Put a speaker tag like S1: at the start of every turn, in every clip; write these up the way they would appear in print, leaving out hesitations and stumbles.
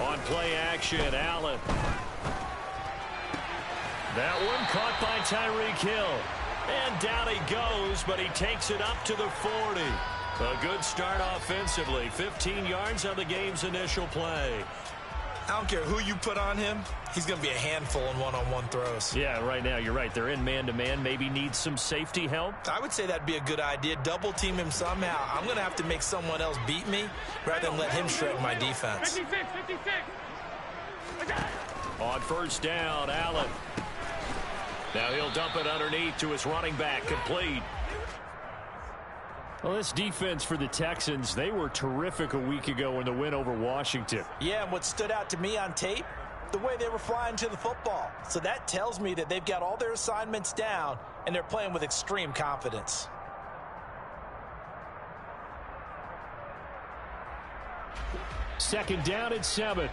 S1: On play action, Allen. That one caught by Tyreek Hill. And down he goes, but he takes it up to the 40. A good start offensively. 15 yards on the game's initial play.
S2: I don't care who you put on him. He's going to be a handful in one-on-one throws.
S1: Yeah, right now, you're right. They're in man-to-man. Maybe needs some safety help.
S2: I would say that'd be a good idea. Double team him somehow. I'm going to have to make someone else beat me rather than let him shred my defense.
S3: 56.
S1: On first down, Allen. Now he'll dump it underneath to his running back, complete. Well, this defense for the Texans, they were terrific a week ago in the win over Washington.
S2: Yeah, and what stood out to me on tape, the way they were flying to the football. So that tells me that they've got all their assignments down, and they're playing with extreme confidence.
S1: Second down at 7.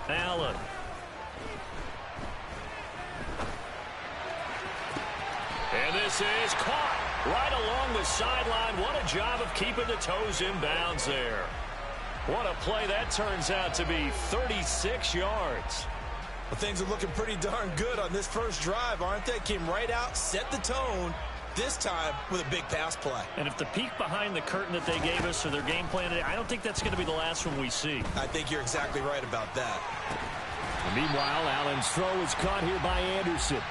S1: Allen. And this is caught right along the sideline. What a job of keeping the toes in bounds there. What a play that turns out to be. 36 yards.
S2: Well, things are looking pretty darn good on this first drive, aren't they? Came right out, set the tone, this time with a big pass play.
S1: And if the peek behind the curtain that they gave us or their game plan today, I don't think that's going to be the last one we see.
S2: I think you're exactly right about that.
S1: Meanwhile, Allen's throw is caught here by Anderson.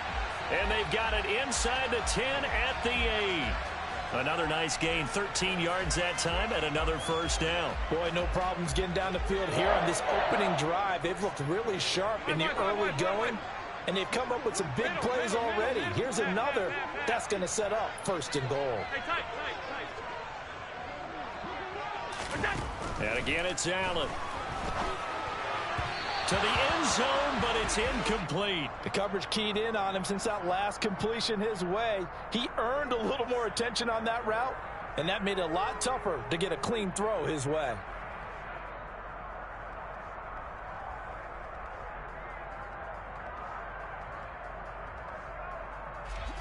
S1: And they've got it inside the 10 at the 8. Another nice gain, 13 yards that time, and another first down.
S2: Boy, no problems getting down the field here on this opening drive. They've looked really sharp in the early going, and they've come up with some big plays already. Here's another that's going to set up first and goal.
S1: And again, it's Allen. To the end zone, but it's incomplete.
S2: The coverage keyed in on him since that last completion his way. He earned a little more attention on that route, and that made it a lot tougher to get a clean throw his way.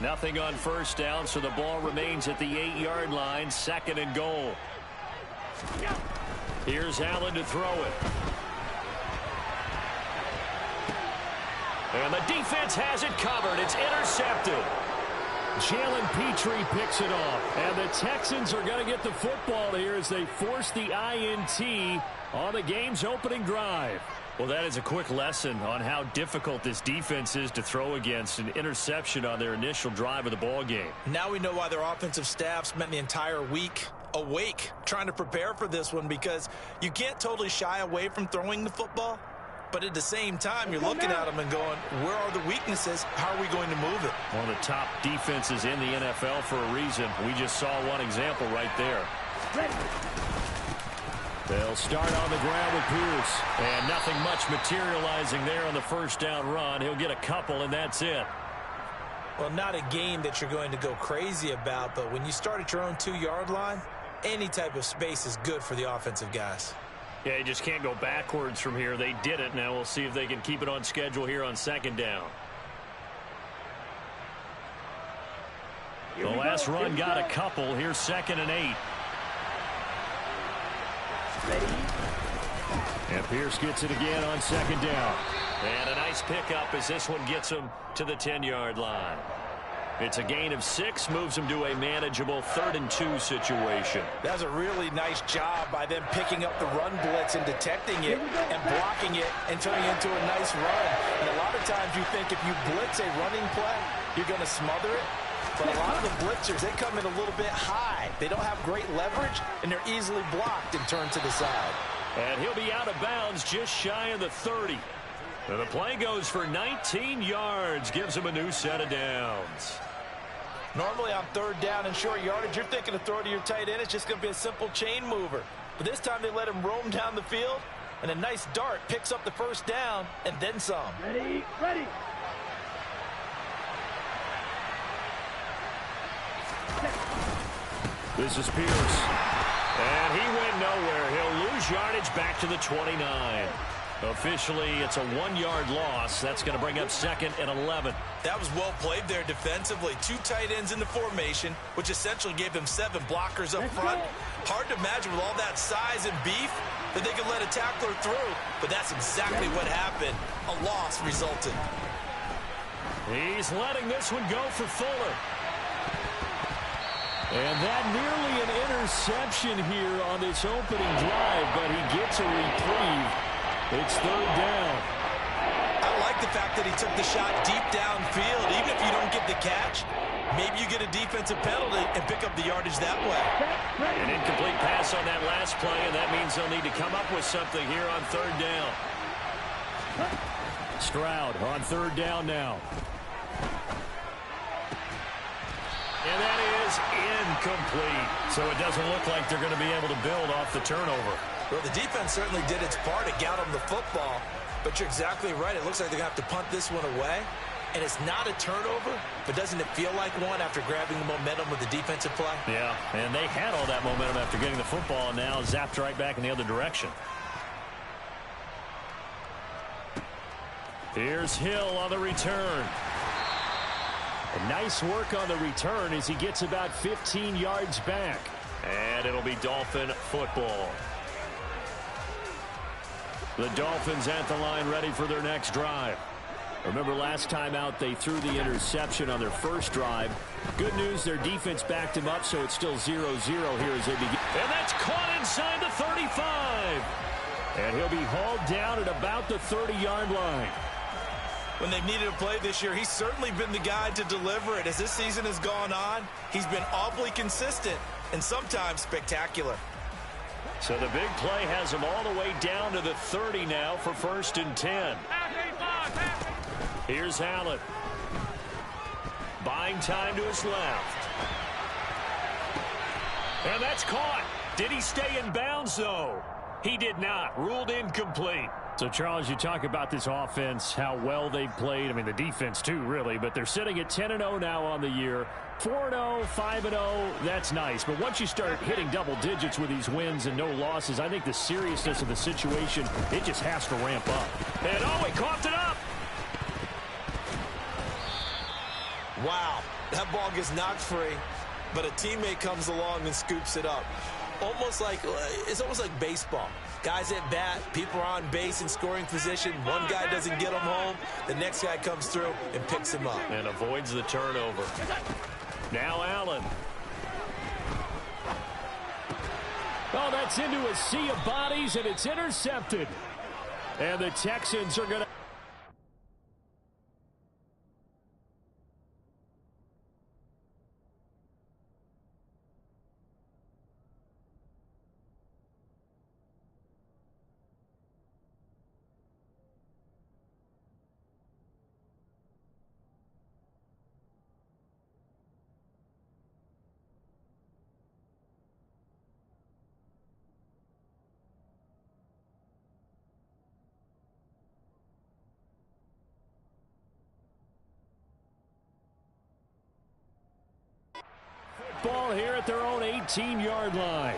S1: Nothing on first down, so the ball remains at the 8-yard line, second and goal. Here's Allen to throw it. And the defense has it covered. It's intercepted. Jalen Petrie picks it off. And the Texans are going to get the football here as they force the INT on the game's opening drive. Well, that is a quick lesson on how difficult this defense is to throw against. An interception on their initial drive of the ball game.
S2: Now we know why their offensive staff spent the entire week awake trying to prepare for this one, because you can't totally shy away from throwing the football. But at the same time, you're looking at them and going, where are the weaknesses? How are we going to move it?
S1: One of the top defenses in the NFL for a reason. We just saw one example right there. They'll start on the ground with Pierce. And nothing much materializing there on the first down run. He'll get a couple, and that's it.
S2: Well, not a game that you're going to go crazy about, but when you start at your own 2-yard line, any type of space is good for the offensive guys.
S1: Yeah, you just can't go backwards from here. They did it. Now we'll see if they can keep it on schedule here on second down. The last run got a couple. Here's second and 8. And Pierce gets it again on second down. And a nice pickup as this one gets him to the 10-yard line. It's a gain of 6, moves him to a manageable 3rd and 2 situation.
S2: That's a really nice job by them picking up the run blitz and detecting it and blocking it and turning it into a nice run. And a lot of times you think if you blitz a running play, you're going to smother it. But a lot of the blitzers, they come in a little bit high. They don't have great leverage, and they're easily blocked and turned to the side.
S1: And he'll be out of bounds just shy of the 30. And the play goes for 19 yards, gives him a new set of downs.
S2: Normally on 3rd down and short yardage, you're thinking to throw to your tight end. It's just going to be a simple chain mover. But this time they let him roam down the field, and a nice dart picks up the first down and then some.
S3: Ready.
S1: This is Pierce. And he went nowhere. He'll lose yardage back to the 29. Officially, it's a 1-yard loss. That's going to bring up second and 11.
S2: That was well played there defensively. 2 tight ends in the formation, which essentially gave them 7 blockers up front. Hard to imagine with all that size and beef that they could let a tackler through, but that's exactly what happened. A loss resulted.
S1: He's letting this one go for Fuller. And that nearly an interception here on this opening drive, but he gets a reprieve. It's 3rd down.
S2: I like the fact that he took the shot deep downfield. Even if you don't get the catch, maybe you get a defensive penalty and pick up the yardage that way.
S1: An incomplete pass on that last play, and that means they'll need to come up with something here on 3rd down. Stroud on 3rd down now. And that is incomplete. So it doesn't look like they're going to be able to build off the turnover.
S2: Well, the defense certainly did its part to get them the football. But you're exactly right. It looks like they're going to have to punt this one away. And it's not a turnover, but doesn't it feel like one after grabbing the momentum with the defensive play?
S1: Yeah, and they had all that momentum after getting the football, and now zapped right back in the other direction. Here's Hill on the return. And nice work on the return as he gets about 15 yards back. And it'll be Dolphin football. The Dolphins at the line ready for their next drive. Remember last time out they threw the interception on their first drive. Good news, their defense backed him up, so it's still 0-0 here as they begin. And that's caught inside the 35. And he'll be hauled down at about the 30-yard line.
S2: When they've needed a play this year, he's certainly been the guy to deliver it. As this season has gone on, he's been awfully consistent and sometimes spectacular.
S1: So the big play has him all the way down to the 30 now for 1st and 10. Here's Allen. Buying time to his left. And that's caught. Did he stay in bounds, though? He did not. Ruled incomplete. So, Charles, you talk about this offense, how well they've played. I mean, the defense, too, really. But they're sitting at 10-0 now on the year. 4-0, 5-0, that's nice. But once you start hitting double digits with these wins and no losses, I think the seriousness of the situation, it just has to ramp up. And, oh, he coughed it up.
S2: Wow, that ball gets knocked free, but a teammate comes along and scoops it up. It's almost like baseball. Guys at bat, people are on base in scoring position. One guy doesn't get him home. The next guy comes through and picks him up.
S1: And avoids the turnover. Now Allen. Oh, that's into a sea of bodies, and it's intercepted. And the Texans are going to... Ball here at their own 18-yard line.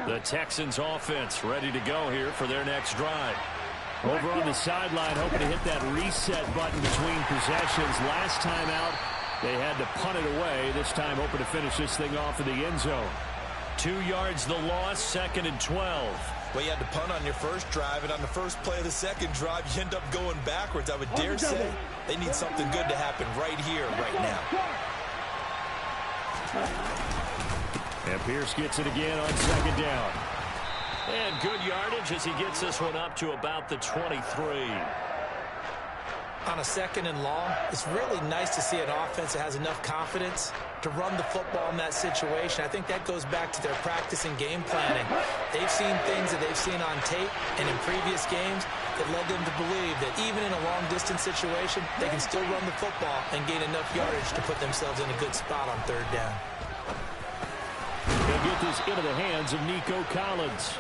S1: The Texans offense ready to go here for their next drive. Over on the sideline, hoping to hit that reset button between possessions. Last time out, they had to punt it away. This time, hoping to finish this thing off in the end zone. 2 yards the loss, 2nd and 12.
S2: Well, you had to punt on your first drive, and on the first play of the second drive, you end up going backwards. I would dare say they need something good to happen right here, right now.
S1: And Pierce gets it again on 2nd down. And good yardage as he gets this one up to about the 23.
S2: On a 2nd and long, it's really nice to see an offense that has enough confidence to run the football in that situation. I think that goes back to their practice and game planning. They've seen things that they've seen on tape and in previous games that led them to believe that even in a long-distance situation, they can still run the football and gain enough yardage to put themselves in a good spot on 3rd down.
S1: They'll get this into the hands of Nico Collins.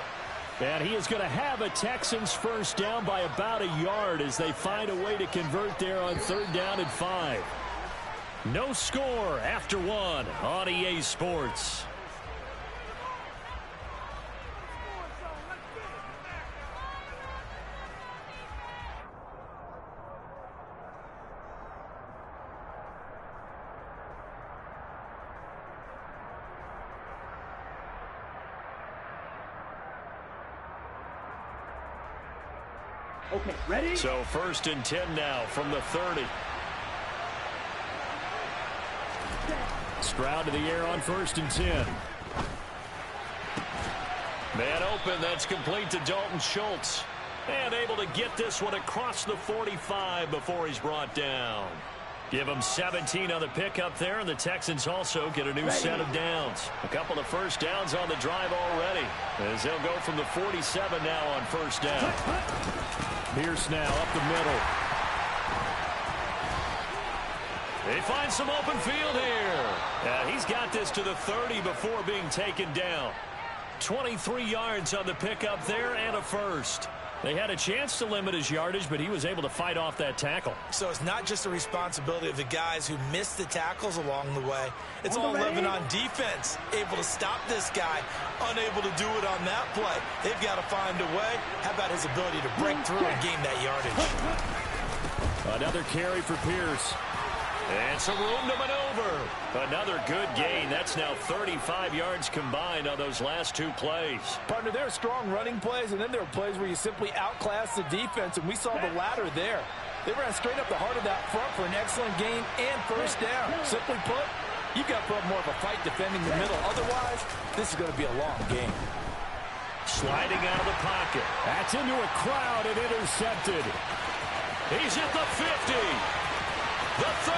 S1: And he is going to have a Texans first down by about a yard as they find a way to convert there on 3rd down and 5. No score after 1 on EA Sports.
S3: Okay, ready?
S1: So 1st and 10 now from the 30. Stroud to the air on 1st and 10. Man open, that's complete to Dalton Schultz. And able to get this one across the 45 before he's brought down. Give them 17 on the pickup there, and the Texans also get a new set of downs. A couple of first downs on the drive already, as they'll go from the 47 now on 1st down. Pierce now up the middle. They find some open field here. He's got this to the 30 before being taken down. 23 yards on the pickup there and a first. They had a chance to limit his yardage, but he was able to fight off that tackle.
S2: So it's not just the responsibility of the guys who missed the tackles along the way. It's all 11 on defense. Able to stop this guy, unable to do it on that play. They've got to find a way. How about his ability to break through and gain that yardage?
S1: Another carry for Pierce. And some room to maneuver. Another good gain. That's now 35 yards combined on those last 2 plays.
S2: Partner, there are strong running plays, and then there are plays where you simply outclass the defense, and we saw the latter there. They ran straight up the heart of that front for an excellent gain and 1st down. Simply put, you've got to put up more of a fight defending the middle. Otherwise, this is going to be a long game.
S1: Sliding out of the pocket. That's into a crowd and intercepted. He's at the 50. The 30,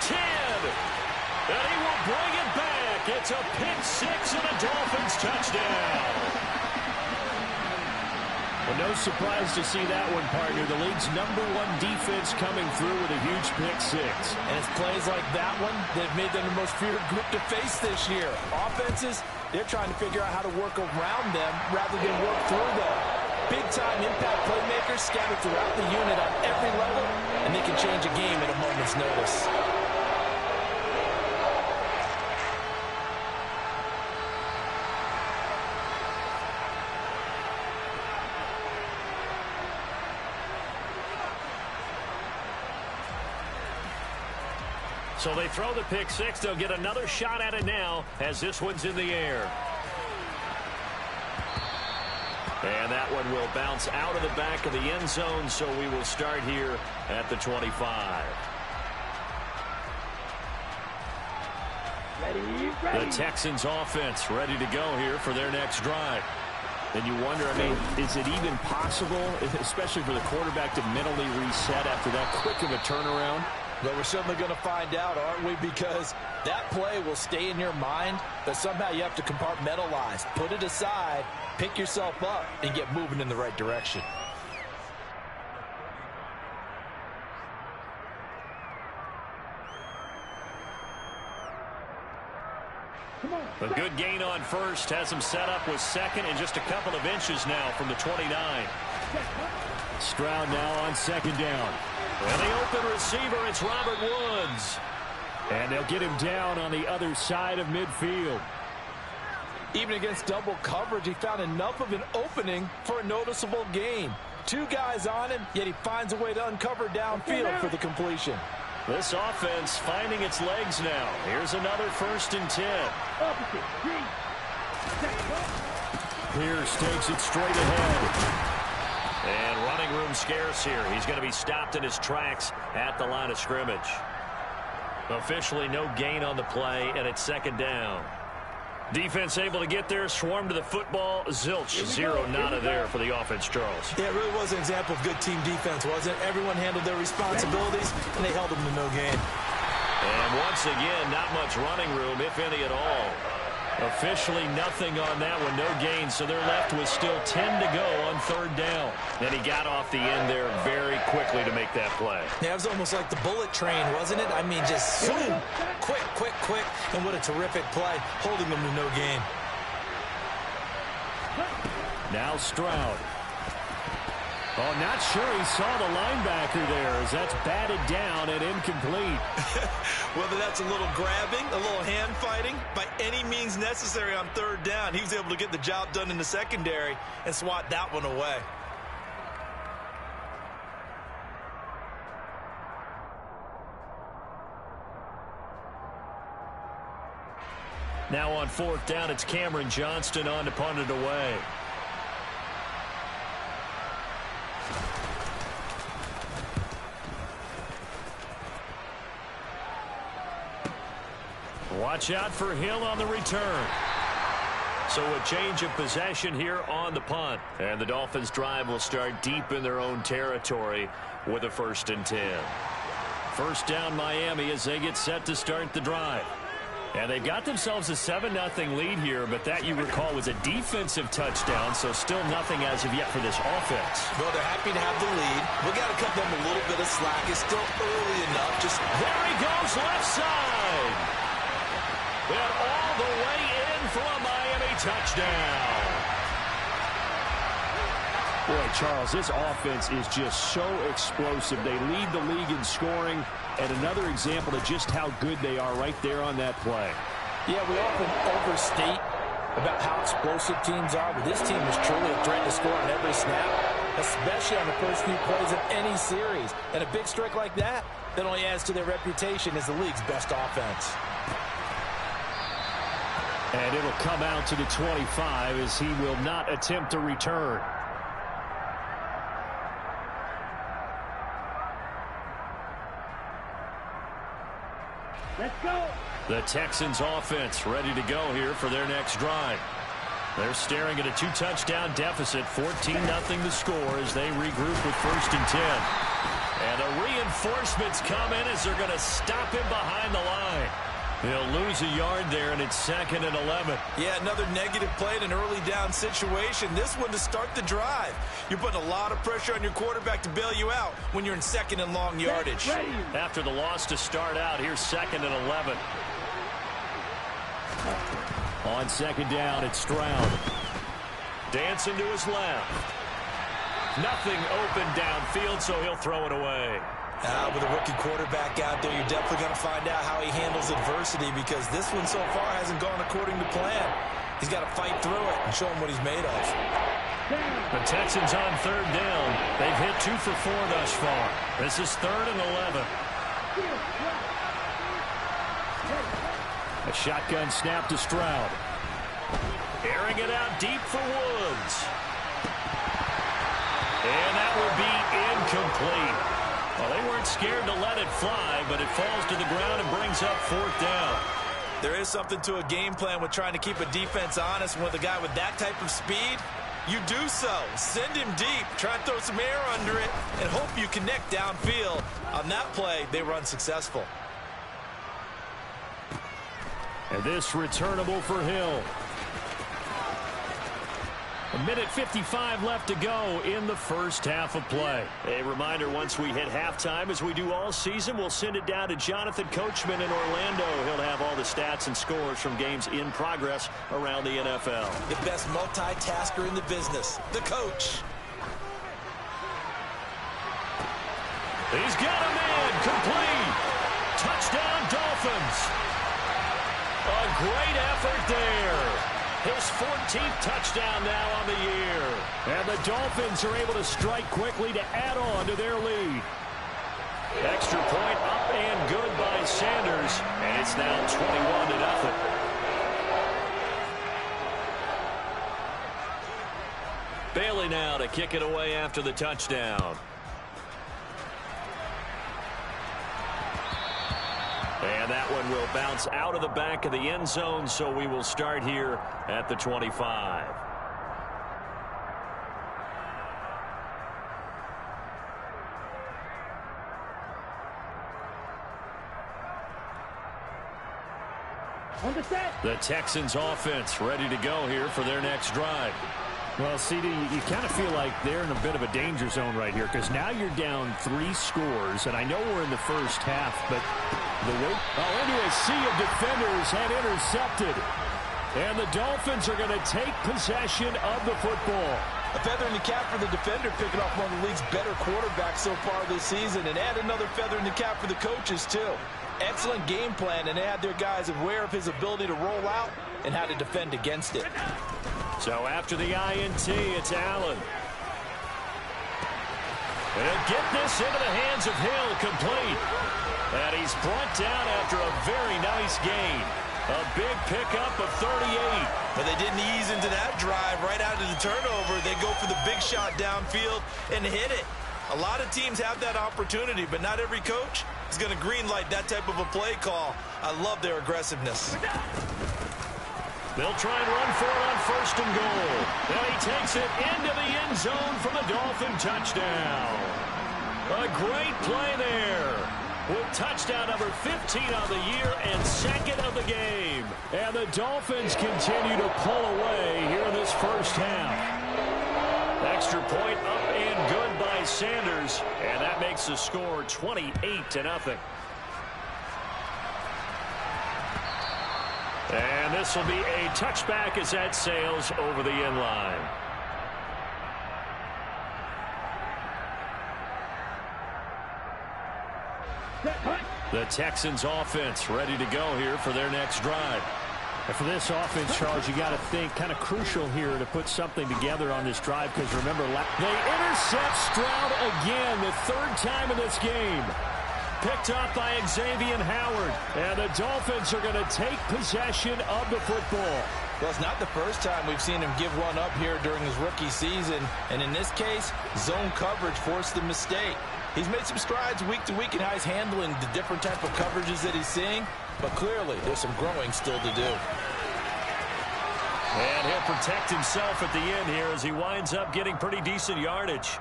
S1: 10, and he will bring it back. It's a pick-6 and a Dolphins touchdown. Well, no surprise to see that one, partner. The league's #1 defense coming through with a huge pick-6.
S2: And it's plays like that one that have made them the most feared group to face this year. Offenses, they're trying to figure out how to work around them rather than work through them. Big-time impact playmakers scattered throughout the unit on every level, and they can change a game at a moment's notice.
S1: So they throw the pick-6. They'll get another shot at it now as this one's in the air. And that one will bounce out of the back of the end zone, so we will start here at the 25.
S3: Ready.
S1: The Texans offense ready to go here for their next drive. And you wonder, I mean, is it even possible, especially for the quarterback, to mentally reset after that quick of a turnaround?
S2: But we're certainly going to find out, aren't we? Because that play will stay in your mind, but somehow you have to compartmentalize. Put it aside, pick yourself up, and get moving in the right direction.
S1: A good gain on 1st. Has him set up with 2nd and just a couple of inches now from the 29. Stroud now on 2nd down. And the open receiver, it's Robert Woods. And they'll get him down on the other side of midfield.
S2: Even against double coverage, he found enough of an opening for a noticeable gain. 2 guys on him, yet he finds a way to uncover downfield for the completion.
S1: This offense finding its legs now. Here's another 1st and 10. Pierce takes it straight ahead. And running room scarce here. He's going to be stopped in his tracks at the line of scrimmage. Officially no gain on the play, and it's 2nd down. Defense able to get there, swarm to the football. Zilch, 0 nada there for the offense, Charles.
S2: Yeah, it really was an example of good team defense, wasn't it? Everyone handled their responsibilities, and they held them to no gain.
S1: And once again, not much running room, if any at all. Officially nothing on that one, no gain, so they're left with still 10 to go on 3rd down. And he got off the end there very quickly to make that play.
S2: Yeah, it was almost like the bullet train, wasn't it? I mean, just zoom, quick, and what a terrific play, holding them to no gain.
S1: Now Stroud. Oh, not sure he saw the linebacker there as that's batted down and incomplete.
S2: Whether that's a little grabbing, a little hand fighting, by any means necessary on 3rd down, he was able to get the job done in the secondary and swat that one away.
S1: Now on 4th down, it's Cameron Johnston on to punt it away. Watch out for Hill on the return. So a change of possession here on the punt. And the Dolphins' drive will start deep in their own territory with a 1st and 10. First down Miami as they get set to start the drive. And they've got themselves a 7-0 lead here, but that, you recall, was a defensive touchdown, so still nothing as of yet for this offense.
S2: Well, they're happy to have the lead. We've got to cut them a little bit of slack. It's still early enough. Just
S1: there he goes, left side. And all the way in for a Miami touchdown. Boy, Charles, this offense is just so explosive. They lead the league in scoring, and another example of just how good they are right there on that play.
S2: Yeah, we often overstate about how explosive teams are, but this team is truly a threat to score on every snap, especially on the first few plays of any series. And a big strike like that only adds to their reputation as the league's best offense.
S1: And it'll come out to the 25 as he will not attempt to return.
S3: Let's go.
S1: The Texans offense ready to go here for their next drive. They're staring at a 2-touchdown deficit, 14-0 the score as they regroup with 1st and 10. And the reinforcements come in as they're going to stop him behind the line. He'll lose a yard there, and it's 2nd and 11.
S2: Yeah, another negative play in an early down situation. This one to start the drive. You're putting a lot of pressure on your quarterback to bail you out when you're in 2nd and long yardage.
S1: After the loss to start out, here's 2nd and 11. On 2nd down, it's Stroud. Dancing to his left. Nothing open downfield, so he'll throw it away.
S2: With a rookie quarterback out there, you're definitely going to find out how he handles adversity, because this one so far hasn't gone according to plan. He's got to fight through it and show him what he's made of.
S1: The Texans on 3rd down. They've hit 2 for 4 thus far. This is 3rd and 11. A shotgun snap to Stroud. Airing it out deep for Woods. And that will be incomplete. Well, they weren't scared to let it fly, but it falls to the ground and brings up 4th down.
S2: There is something to a game plan with trying to keep a defense honest. With a guy with that type of speed, you do so. Send him deep, try and throw some air under it, and hope you connect downfield. On that play, they were unsuccessful.
S1: And this returnable for Hill. 1:55 left to go in the first half of play. A reminder, once we hit halftime, as we do all season, we'll send it down to Jonathan Coachman in Orlando. He'll have all the stats and scores from games in progress around the NFL.
S2: The best multitasker in the business, the coach.
S1: He's got him in, complete. Touchdown, Dolphins. A great effort there. His 14th touchdown now on the year. And the Dolphins are able to strike quickly to add on to their lead. Extra point up and good by Sanders. And it's now 21-0. Bailey now to kick it away after the touchdown. And that one will bounce out of the back of the end zone, so we will start here at the 25. The Texans offense ready to go here for their next drive. Well, CD, you kind of feel like they're in a bit of a danger zone right here, because now you're down 3 scores, and I know we're in the first half, but the way into a sea of defenders and intercepted. And the Dolphins are going to take possession of the football.
S2: A feather in the cap for the defender, picking off one of the league's better quarterbacks so far this season, and add another feather in the cap for the coaches, too. Excellent game plan, and they had their guys aware of his ability to roll out and how to defend against it.
S1: So after the INT, it's Allen. And he'll get this into the hands of Hill, complete. And he's brought down after a very nice gain. A big pickup of 38.
S2: But they didn't ease into that drive right out of the turnover. They go for the big shot downfield and hit it. A lot of teams have that opportunity, but not every coach He's going to green light that type of a play call. I love their aggressiveness.
S1: They'll try and run for it on 1st and goal. And he takes it into the end zone for the Dolphin touchdown. A great play there, with touchdown number 15 on the year and 2nd of the game. And the Dolphins continue to pull away here in this first half. Extra point up and good by Sanders, and that makes the score 28-0. And this will be a touchback as that sails over the end line. The Texans offense ready to go here for their next drive.
S4: And for this offense, Charles, you got to think kind of crucial here to put something together on this drive, because remember,
S1: they intercept Stroud again, the 3rd time in this game. Picked up by Xavier Howard, and the Dolphins are going to take possession of the football.
S2: Well, it's not the first time we've seen him give one up here during his rookie season, and in this case, zone coverage forced the mistake. He's made some strides week to week in how he's handling the different type of coverages that he's seeing, but clearly there's some growing still to do.
S1: And he'll protect himself at the end here as he winds up getting pretty decent yardage.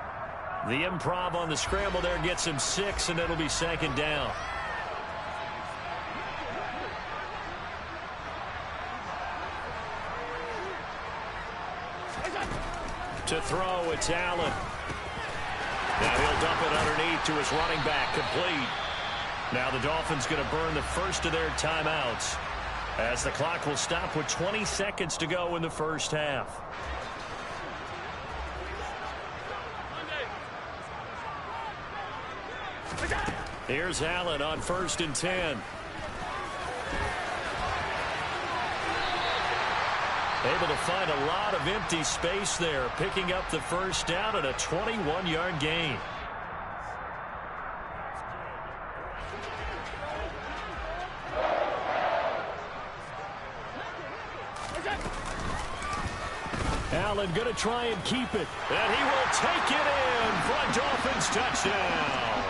S1: The improv on the scramble there gets him 6, and it'll be 2nd down. To throw, it's Allen. Now he'll dump it underneath to his running back, complete. Now the Dolphins going to burn the first of their timeouts, as the clock will stop with 20 seconds to go in the first half. Here's Allen on 1st and 10. Able to find a lot of empty space there, picking up the first down and a 21-yard gain. Allen going to try and keep it, and he will take it in for a Dolphins touchdown.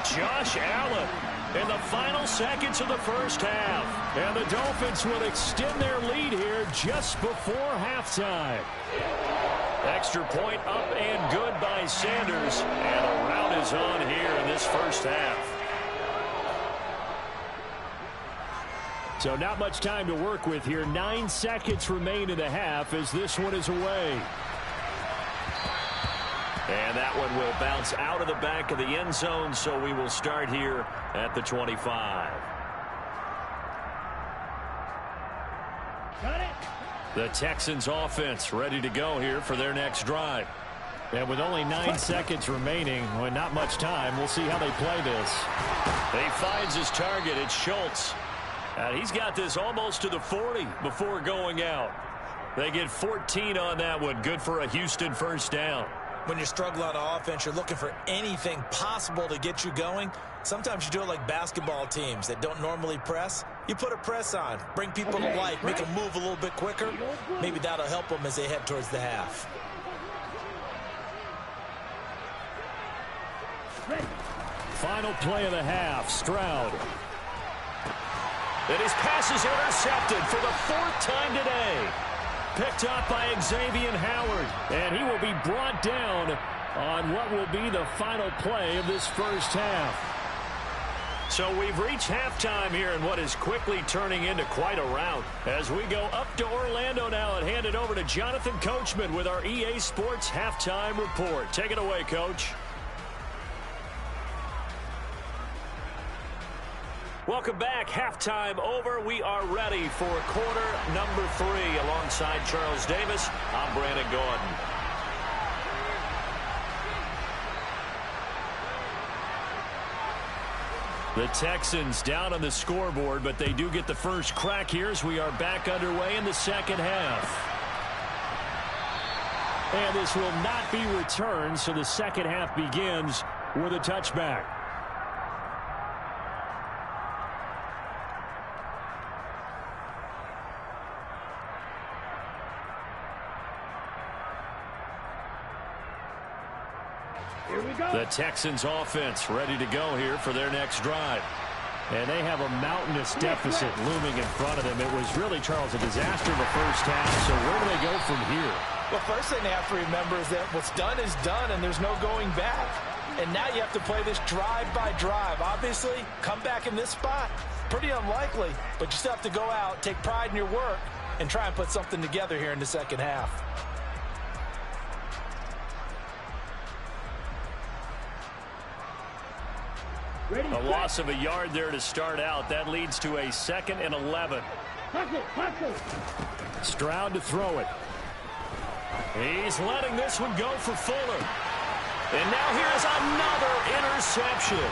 S1: Josh Allen in the final seconds of the first half. And the Dolphins will extend their lead here just before halftime. Extra point up and good by Sanders. And a rout is on here in this first half. So not much time to work with here. 9 seconds remain in the half as this one is away. And that one will bounce out of the back of the end zone, so we will start here at the 25.
S3: Got it.
S1: The Texans offense ready to go here for their next drive.
S4: And with only 9 seconds remaining, well, not much time, we'll see how they play this.
S1: He finds his target. It's Schultz. And he's got this almost to the 40 before going out. They get 14 on that one. Good for a Houston first down.
S2: When you're struggling on offense, you're looking for anything possible to get you going. Sometimes you do it like basketball teams that don't normally press. You put a press on, bring people to life, make them move a little bit quicker. Maybe that'll help them as they head towards the half.
S1: Final play of the half, Stroud. And his pass is intercepted for the 4th time today. Picked up by Xavier Howard, and he will be brought down on what will be the final play of this first half. So we've reached halftime here in what is quickly turning into quite a rout. As we go up to Orlando now and hand it over to Jonathan Coachman with our EA Sports Halftime Report. Take it away, Coach. Welcome back. Halftime over. We are ready for quarter number 3. Alongside Charles Davis, I'm Brandon Gordon. The Texans down on the scoreboard, but they do get the first crack here as we are back underway in the second half. And this will not be returned, so the second half begins with a touchback.
S3: Here we go.
S1: The Texans offense ready to go here for their next drive.
S4: And they have a mountainous deficit looming in front of them. It was really, Charles, a disaster in the first half. So where do they go from here?
S2: Well, first thing they have to remember is that what's done is done, and there's no going back. And now you have to play this drive by drive. Obviously, come back in this spot. Pretty unlikely, but you still have to go out, take pride in your work, and try and put something together here in the second half.
S1: A loss of a yard there to start out. That leads to a 2nd and 11.
S4: Stroud to throw it.
S1: He's letting this one go for Fuller. And now here's another interception.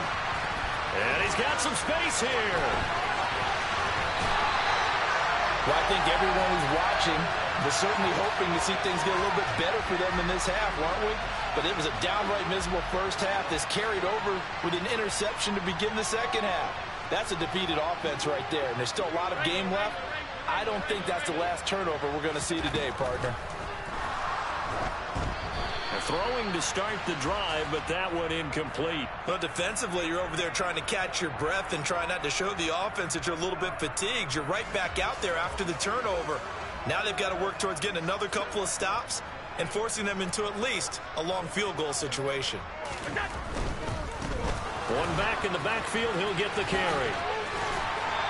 S1: And he's got some space here.
S2: Well, I think everyone who's watching was certainly hoping to see things get a little bit better for them in this half, weren't we? But it was a downright miserable first half. This carried over with an interception to begin the second half. That's a defeated offense right there, and there's still a lot of game left. I don't think that's the last turnover we're going to see today, partner.
S1: Throwing to start the drive, but that one incomplete.
S2: Well, defensively, you're over there trying to catch your breath and try not to show the offense that you're a little bit fatigued. You're right back out there after the turnover. Now they've got to work towards getting another couple of stops and forcing them into at least a long field goal situation.
S1: One back in the backfield, he'll get the carry.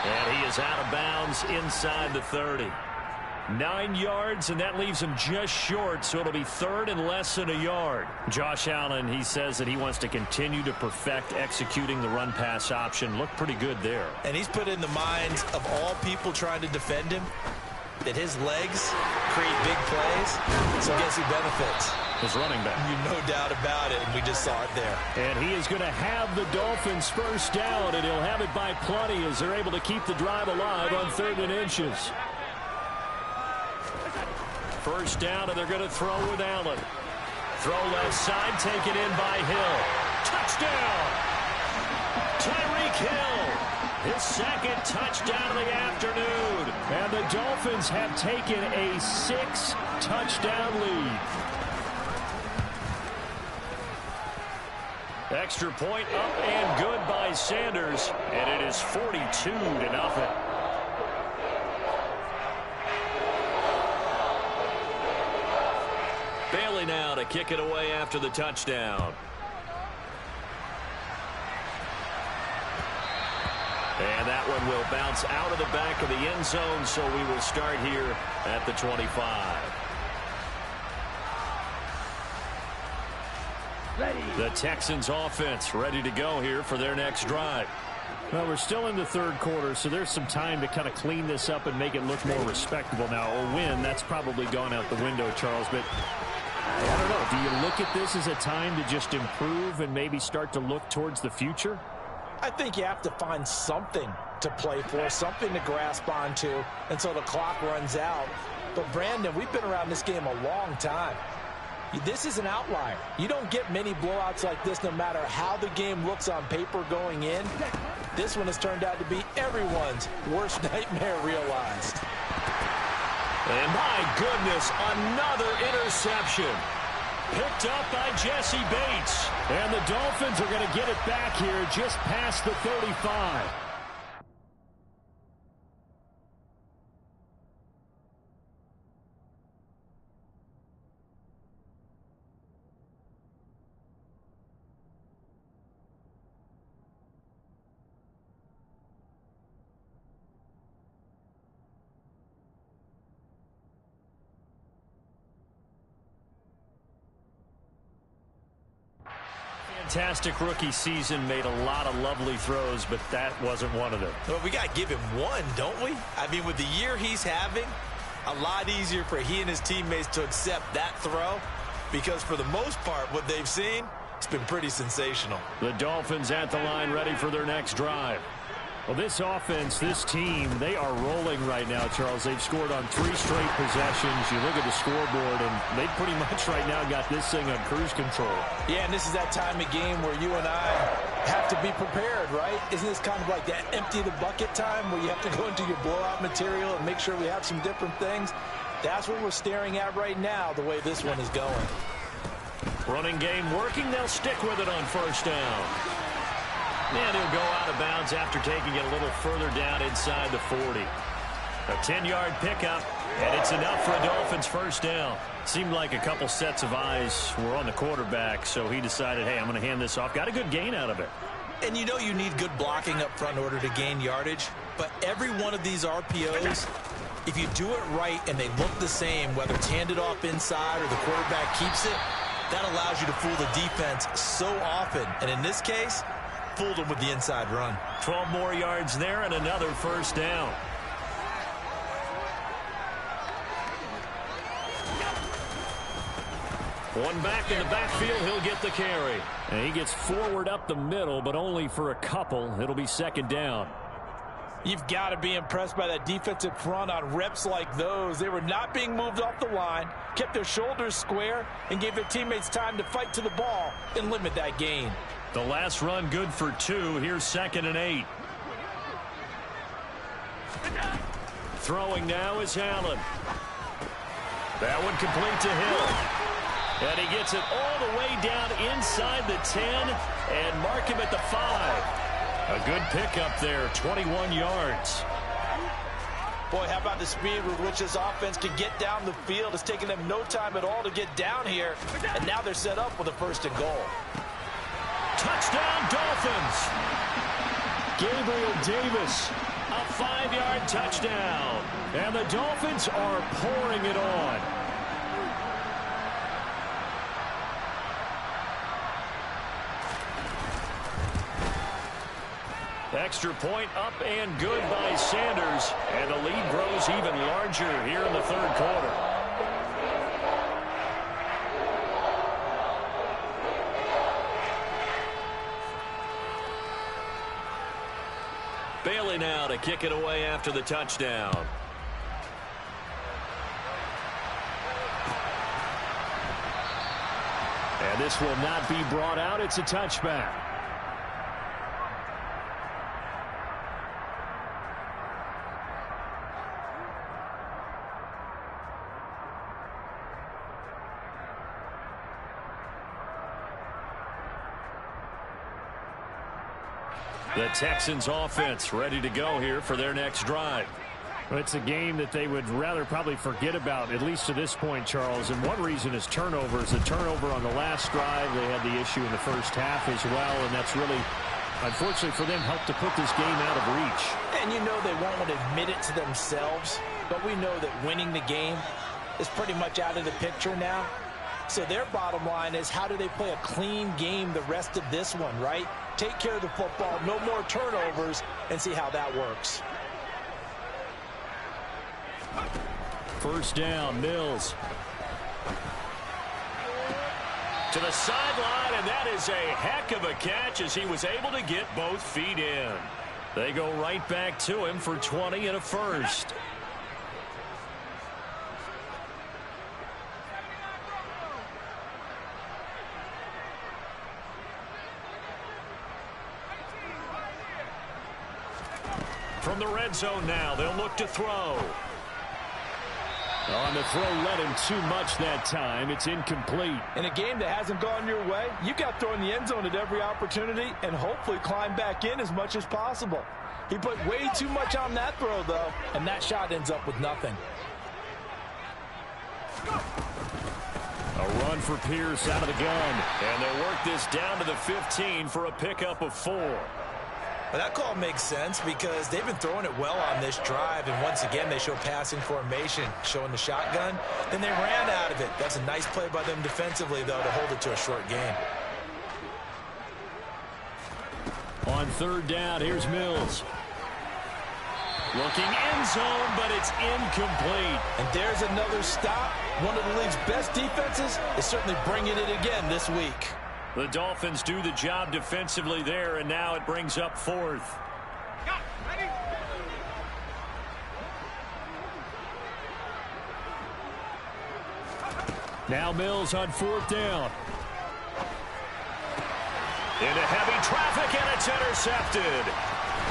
S1: And he is out of bounds inside the 30. 9 yards, and that leaves him just short, so it'll be 3rd and less than a yard. Josh Allen, he says that he wants to continue to perfect executing the run-pass option. Looked pretty good there.
S2: And he's put in the minds of all people trying to defend him that his legs create big plays, so guess who benefits?
S1: His running back.
S2: No doubt about it, and we just saw it there.
S4: And he is going to have the Dolphins first down, and he'll have it by plenty as they're able to keep the drive alive on 3rd and inches. First down, and they're going to throw with Allen. Throw left side, taken in by Hill. Touchdown! Tyreek Hill, his 2nd touchdown of the afternoon. And the Dolphins have taken a 6-touchdown lead. Extra point up and good by Sanders, and it is 42-0.
S1: Bailey now to kick it away after the touchdown. And that one will bounce out of the back of the end zone, so we will start here at the 25. The Texans offense ready to go here for their next drive.
S4: Well, we're still in the 3rd quarter, so there's some time to kind of clean this up and make it look more respectable. Now, a win, that's probably gone out the window, Charles, but I don't know. Do you look at this as a time to just improve and maybe start to look towards the future?
S2: I think you have to find something to play for, something to grasp onto until the clock runs out. But, Brandon, we've been around this game a long time. This is an outlier. You don't get many blowouts like this no matter how the game looks on paper going in. This one has turned out to be everyone's worst nightmare realized.
S1: And my goodness, another interception. Picked up by Jesse Bates.
S4: And the Dolphins are going to get it back here just past the 35.
S1: Fantastic rookie season, made a lot of lovely throws, but that wasn't one of them.
S2: Well, we got to give him one, don't we? I mean, with the year he's having, a lot easier for he and his teammates to accept that throw because for the most part, what they've seen, it's been pretty sensational.
S1: The Dolphins at the line ready for their next drive.
S4: Well, this offense, this team, they are rolling right now, Charles. They've scored on 3 straight possessions. You look at the scoreboard, and they pretty much right now got this thing on cruise control.
S2: Yeah, and this is that time of game where you and I have to be prepared, right? Isn't this kind of like that empty the bucket time where you have to go into your blowout material and make sure we have some different things? That's what we're staring at right now, the way this one is going.
S4: Running game working. They'll stick with it on first down. And he'll go out of bounds after taking it a little further down inside the 40. A 10-yard pickup, and it's enough for a Dolphins first down. Seemed like a couple sets of eyes were on the quarterback, so he decided, hey, I'm going to hand this off. Got a good gain out of it.
S2: And you know you need good blocking up front in order to gain yardage, but every one of these RPOs, if you do it right and they look the same, whether it's handed off inside or the quarterback keeps it, that allows you to fool the defense so often. And in this case, fooled them with the inside run.
S4: 12 more yards there and another first down. One back in the backfield, he'll get the carry. And he gets forward up the middle, but only for a couple. It'll be second down.
S2: You've got to be impressed by that defensive front on reps like those. They were not being moved off the line, kept their shoulders square, and gave their teammates time to fight to the ball and limit that gain.
S4: The last run good for 2. Here's 2nd and 8. Throwing now is Allen. That one complete to Hill. And he gets it all the way down inside the 10 and mark him at the 5. A good pickup there, 21 yards.
S2: Boy, how about the speed with which this offense can get down the field? It's taken them no time at all to get down here. And now they're set up with a 1st and goal.
S4: Touchdown, Dolphins. Gabriel Davis, a 5-yard touchdown. And the Dolphins are pouring it on. Extra point up and good by Sanders. And the lead grows even larger here in the 3rd quarter. Bailey now to kick it away after the touchdown. And this will not be brought out. It's a touchback. The Texans offense ready to go here for their next drive.
S1: Well, it's a game that they would rather probably forget about, at least to this point, Charles. And one reason is turnovers. A turnover on the last drive. They had the issue in the first half as well, and that's really, unfortunately for them, helped to put this game out of reach.
S2: And you know they won't want to admit it to themselves, but we know that winning the game is pretty much out of the picture now. So their bottom line is, how do they play a clean game the rest of this one, right? Take care of the football, no more turnovers, and see how that works.
S1: First down, Mills.
S4: To the sideline, and that is a heck of a catch as he was able to get both feet in. They go right back to him for 20 and a first. From the red zone now, they'll look to throw.
S1: On the throw, led him too much that time. It's incomplete.
S2: In a game that hasn't gone your way, you got to throw in the end zone at every opportunity and hopefully climb back in as much as possible. He put way too much on that throw, though, and that shot ends up with nothing.
S1: A run for Pierce out of the gun.
S4: And they'll work this down to the 15 for a pickup of 4.
S2: Well, that call makes sense because they've been throwing it well on this drive, and once again they show passing formation, showing the shotgun. Then they ran out of it. That's a nice play by them defensively, though, to hold it to a short gain.
S1: On 3rd down, here's Mills.
S4: Looking end zone, but it's incomplete.
S2: And there's another stop. One of the league's best defenses is certainly bringing it again this week.
S4: The Dolphins do the job defensively there, and now it brings up 4th.
S1: Now Mills on 4th down.
S4: Into heavy traffic, and it's intercepted.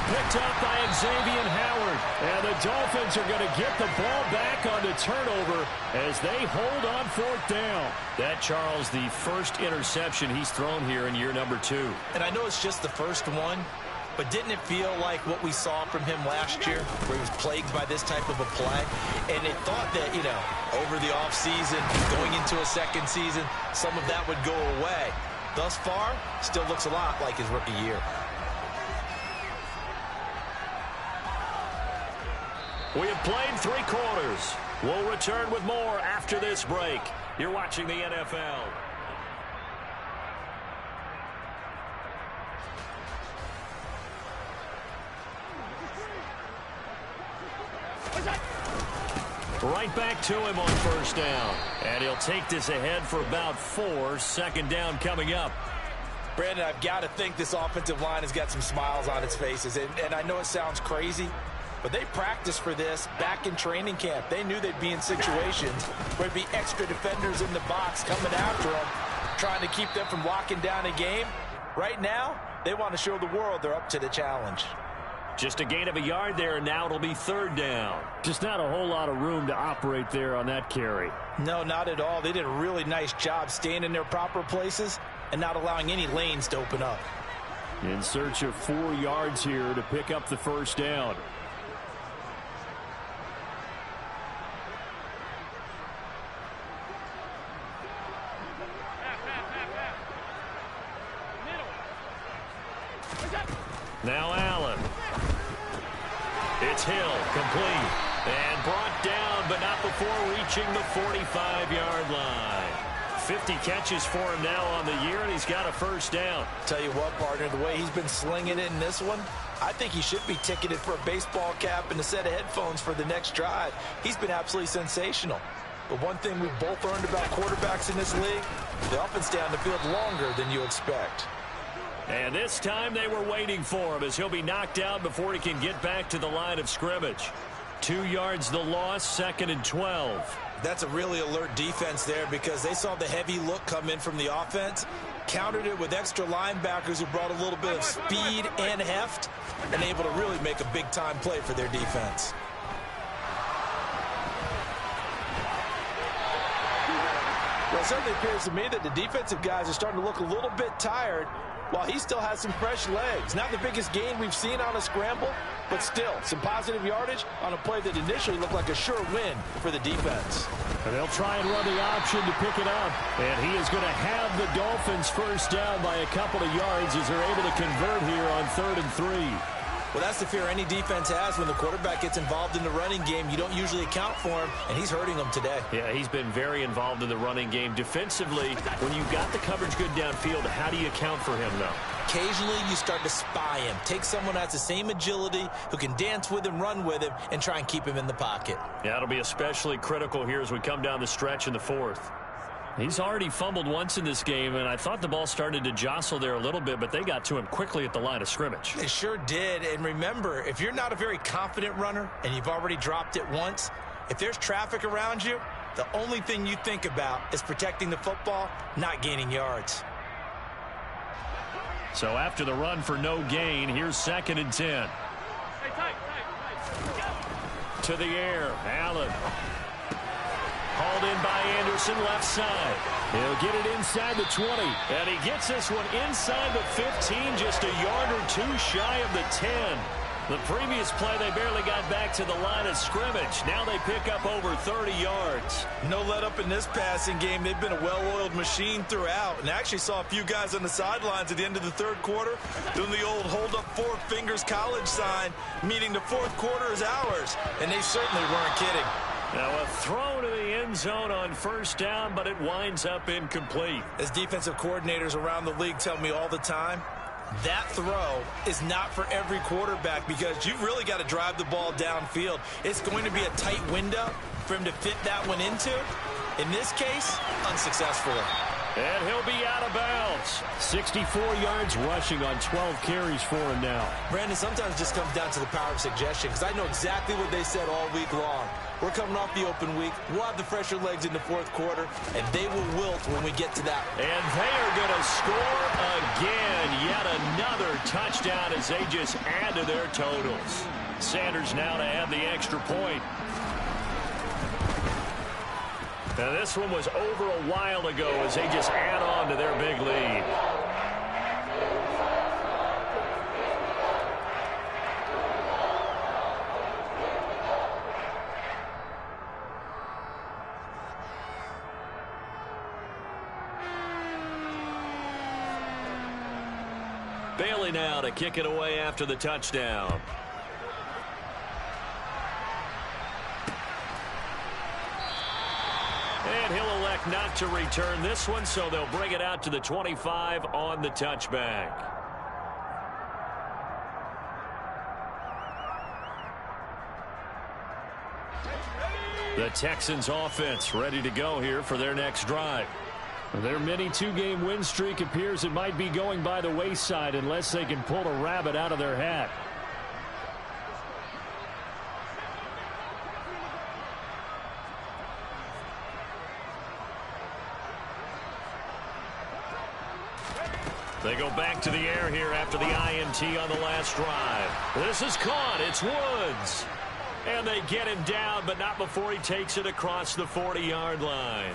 S1: Picked up by Xavier Howard. And the Dolphins are going to get the ball back on the turnover as they hold on 4th down.
S4: That, Charles, the first interception he's thrown here in year number 2.
S2: And I know it's just the first one, but didn't it feel like what we saw from him last year, where he was plagued by this type of a play? And it thought that, you know, over the offseason, going into a second season, some of that would go away. Thus far, still looks a lot like his rookie year.
S4: We have played 3 quarters. We'll return with more after this break. You're watching the NFL. Right back to him on 1st down. And he'll take this ahead for about 4. 2nd down coming up.
S2: Brandon, I've got to think this offensive line has got some smiles on its faces. And I know it sounds crazy, but they practiced for this back in training camp. They knew they'd be in situations where there'd be extra defenders in the box coming after them, trying to keep them from locking down a game. Right now, they want to show the world they're up to the challenge.
S4: Just a gain of a yard there, and now it'll be 3rd down.
S1: Just not a whole lot of room to operate there on that carry.
S2: No, not at all. They did a really nice job staying in their proper places and not allowing any lanes to open up.
S1: In search of 4 yards here to pick up the 1st down.
S4: Now Allen. It's Hill, complete. And brought down, but not before reaching the 45-yard line. 50 catches for him now on the year, and he's got a 1st down.
S2: Tell you what, partner, the way he's been slinging it in this one, I think he should be ticketed for a baseball cap and a set of headphones for the next drive. He's been absolutely sensational. But one thing we've both learned about quarterbacks in this league, they often stay on the field longer than you expect.
S4: And this time they were waiting for him as he'll be knocked out before he can get back to the line of scrimmage. 2 yards the loss, 2nd and 12.
S2: That's a really alert defense there because they saw the heavy look come in from the offense, countered it with extra linebackers who brought a little bit of speed and heft, and able to really make a big-time play for their defense. Well, it certainly appears to me that the defensive guys are starting to look a little bit tired, while he still has some fresh legs. Not the biggest gain we've seen on a scramble, but still some positive yardage on a play that initially looked like a sure win for the defense.
S1: And they'll try and run the option to pick it up. And he is going to have the Dolphins 1st down by a couple of yards as they're able to convert here on 3rd and 3.
S2: Well, that's the fear any defense has when the quarterback gets involved in the running game. You don't usually account for him, and he's hurting them today.
S4: Yeah, he's been very involved in the running game. Defensively, when you've got the coverage good downfield, how do you account for him, though?
S2: Occasionally, you start to spy him. Take someone who has the same agility, who can dance with him, run with him, and try and keep him in the pocket.
S4: Yeah, it'll be especially critical here as we come down the stretch in the 4th. He's already fumbled once in this game, and I thought the ball started to jostle there a little bit, but they got to him quickly at the line of scrimmage.
S2: They sure did, and remember, if you're not a very confident runner and you've already dropped it once, if there's traffic around you, the only thing you think about is protecting the football, not gaining yards.
S1: So after the run for no gain, here's 2nd and 10. To the air, Allen. Hauled in by Anderson, left side. He'll get it inside the 20. And he gets this one inside the 15, just a yard or 2 shy of the 10. The previous play, they barely got back to the line of scrimmage. Now they pick up over 30 yards.
S2: No let up in this passing game. They've been a well-oiled machine throughout. And I actually saw a few guys on the sidelines at the end of the 3rd quarter doing the old hold up 4 fingers college sign, meaning the 4th quarter is ours. And they certainly weren't kidding.
S4: Now a throw to the end zone on 1st down, but it winds up incomplete.
S2: As defensive coordinators around the league tell me all the time, that throw is not for every quarterback because you've really got to drive the ball downfield. It's going to be a tight window for him to fit that one into. In this case, unsuccessfully.
S1: And he'll be out of bounds. 64 yards rushing on 12 carries for him now.
S2: Brandon, sometimes it just comes down to the power of suggestion because I know exactly what they said all week long. We're coming off the open week. We'll have the fresher legs in the 4th quarter, and they will wilt when we get to that.
S1: And they are going to score again. Yet
S4: another touchdown as they just add to their totals. Sanders now to add the extra point. Now this one was over a while ago as they just add on to their big lead. Bailey now to kick it away after the touchdown. And he'll elect not to return this one, so they'll bring it out to the 25 on the touchback. The Texans offense ready to go here for their next drive. Their mini two-game win streak appears it might be going by the wayside unless they can pull a rabbit out of their hat. They go back to the air here after the INT on the last drive. This is caught. It's Woods. And they get him down, but not before he takes it across the 40-yard line.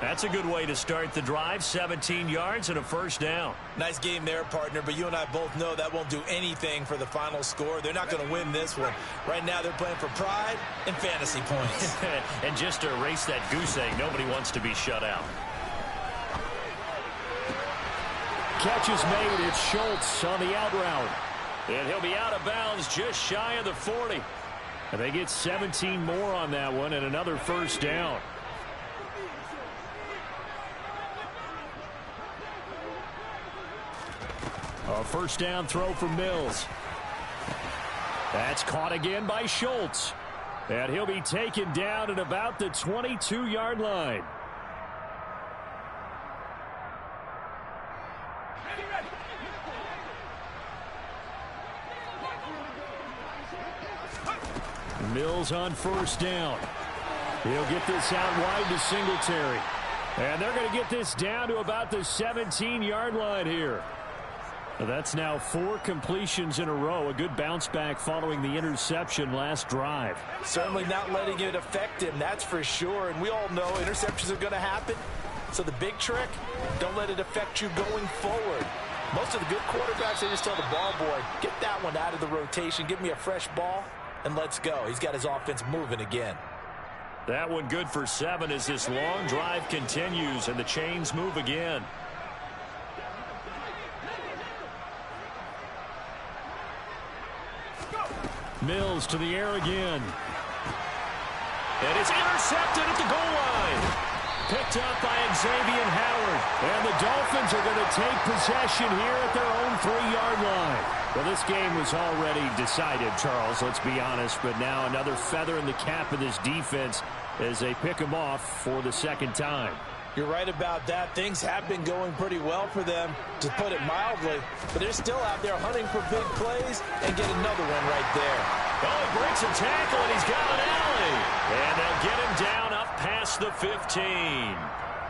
S4: That's a good way to start the drive. 17 yards and a first down.
S2: Nice game there, partner, but you and I both know that won't do anything for the final score. They're not going to win this one. Right now they're playing for pride and fantasy points.
S4: And just to erase that goose egg, nobody wants to be shut out. Catch is made. It's Schultz on the out route. And he'll be out of bounds just shy of the 40. And they get 17 more on that one and another first down. A first down throw for Mills. That's caught again by Schultz. And he'll be taken down at about the 22-yard line. Mills on first down. He'll get this out wide to Singletary. And they're going to get this down to about the 17-yard line here. That's now 4 completions in a row. A good bounce back following the interception last drive.
S2: Certainly not letting it affect him, that's for sure. And we all know interceptions are going to happen. So the big trick, don't let it affect you going forward. Most of the good quarterbacks, they just tell the ball boy, get that one out of the rotation, give me a fresh ball, and let's go. He's got his offense moving again.
S4: That one good for 7 as this long drive continues and the chains move again. Mills to the air again. And it's intercepted at the goal line. Picked up by Xavier Howard. And the Dolphins are going to take possession here at their own 3-yard line. Well, this game was already decided, Charles, let's be honest. But now another feather in the cap of this defense as they pick them off for the second time.
S2: You're right about that. Things have been going pretty well for them, to put it mildly. But they're still out there hunting for big plays and get another one right there.
S4: Oh, he breaks a tackle, and he's got an alley. And they'll get him down up past the 15.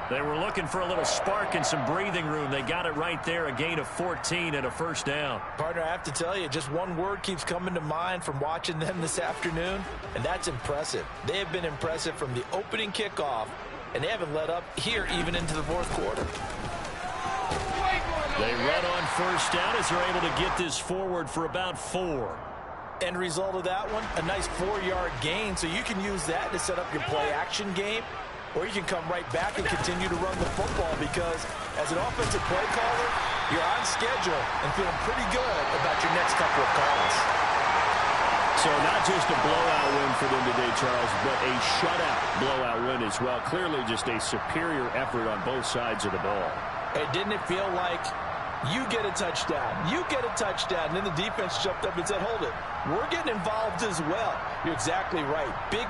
S4: They were looking for a little spark and some breathing room. They got it right there, a gain of 14 and a first down.
S2: Partner, I have to tell you, just one word keeps coming to mind from watching them this afternoon, and that's impressive. They have been impressive from the opening kickoff, and they haven't let up here even into the fourth quarter.
S4: They run on first down as they're able to get this forward for about 4.
S2: End result of that one, a nice 4-yard gain, so you can use that to set up your play-action game, or you can come right back and continue to run the football because as an offensive play caller, you're on schedule and feeling pretty good about your next couple of calls.
S4: So not just a blowout win for them today, Charles, but a shutout blowout win as well. Clearly just a superior effort on both sides of the ball.
S2: Hey, didn't it feel like you get a touchdown, you get a touchdown, and then the defense jumped up and said, hold it, we're getting involved as well. You're exactly right. Big